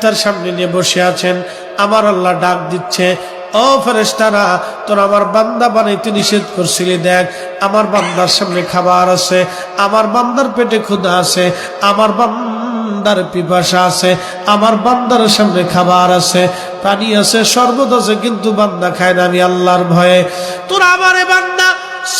ইফতার সামনে নিয়ে বসে আছেন, আমার আল্লাহ ডাক দিচ্ছে, ও ফেরেশতারা, তোরা আমার বান্দা বানাইতে নিষেধ করছিলি, দেখ আমার বান্দার সামনে খাবার আছে, আমার বান্দার পেটে ক্ষুধা আছে, আমার বান্দার পিপাসা আছে, আমার বান্দার সামনে খাবার আছে, পানি আছে, শরবত আছে, কিন্তু বান্দা খায় না। আমি আল্লাহর ভয়ে তোরা আমারে বান্দা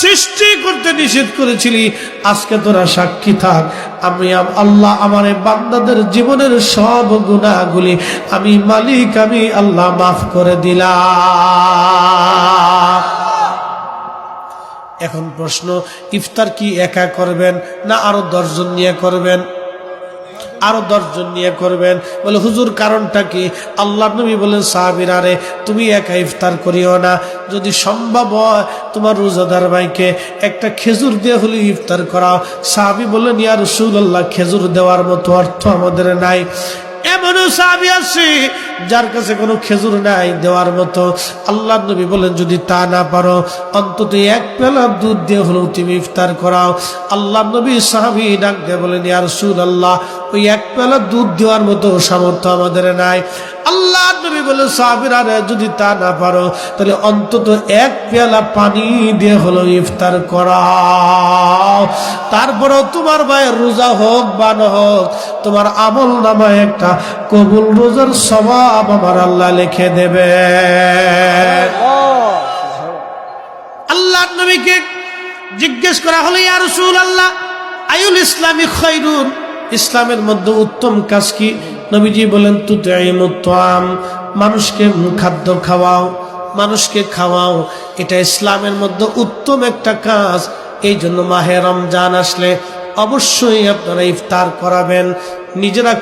সৃষ্টি করতে নিষেধ করেছিলি, আজকে তোরা সাক্ষী থাক, আমি আল্লাহ আমার বান্দাদের জীবনের সব গুনাহগুলি আমি মালিক, আমি আল্লাহ মাফ করে দিলাম। এখন প্রশ্ন, ইফতার কি একা করবেন না আরো 10 জন নিয়ে করবেন? আরো 10 জন নিয়ে করবেন। বলে হুজুর কারণটা কি? আল্লাহ নবী বলেন, সাহাবীরা রে তুমি একা ইফতার করিও না, যদি সম্ভব হয় তোমার রোজাদার ভাইকে একটা খেজুর দিয়ে হলে ইফতার করাও। সাহাবী বললেন, ইয়া রাসূলুল্লাহ, খেজুর দেওয়ার মতো অর্থ আমাদের নাই। এমনও সাহাবী আছে যার কাছে কোনো খেজুর নাই দেওয়ার মতো। আল্লাহ নবী বলেন, যদি তা না পারো অন্তত 1 পেলা দুধ দিয়ে হলেও তুমি ইফতার করাও। আল্লাহ নবী সাহাবী ডাক দিয়ে বলেন, ইয়া রাসূলুল্লাহ, ওই 1 পেলা দুধ দেওয়ার মতো সামর্থ্য আমাদের নাই। আল্লাহ নবী বলেন, সাহাবীরা যদি তা না পারো তাহলে অন্তত 1 পেয়ালা পানি দিয়ে হলো ইফতার করাও। তারপরেও তোমার ভাইয়ের রোজা হোক বা না হোক, তোমার আমল নামায় একটা কবুল রোজার সওয়াব আমার আল্লাহ লিখে দেবে। আল্লাহ নবীকে জিজ্ঞেস করা হলো, ইয়া রাসূলুল্লাহ, আইউল ইসলামি খায়রুন, ইসলামের মধ্যে উত্তম কাজ কি? নবীজি বলেন, তুতঈমুত তাআম, মানুষকে খাদ্য খাওয়াও, মানুষকে খাওয়াও, এটা ইসলামের মধ্যে উত্তম একটা কাজ। এই জন্য মাহে রমজান আসলে অবশ্যই আপনারা ইফতার করাবেন, নিজেরা